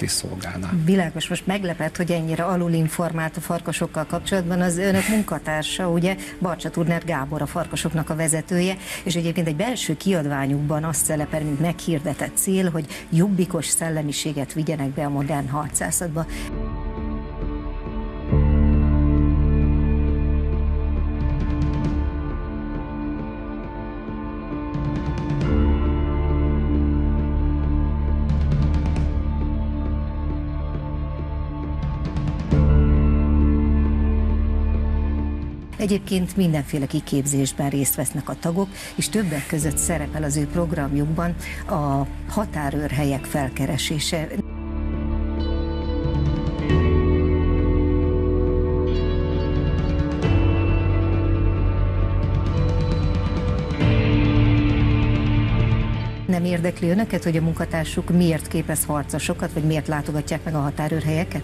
célokat is szolgálná. Világos, most meglepett, hogy ennyire alulinformált a farkasokkal kapcsolatban az önök munkatársa, ugye Barcsa Turner Gábor, a farkasoknak a vezetője, és egyébként egy belső kiadványukban azt szerepel, mint meghirdetett cél, hogy jobbikos szellemiséget vigyenek be a modern harcászatba. Egyébként mindenféle kiképzésben részt vesznek a tagok, és többek között szerepel az ő programjukban a határőrhelyek felkeresése. Nem érdekli önöket, hogy a munkatársuk miért képez harcosokat, vagy miért látogatják meg a határőrhelyeket?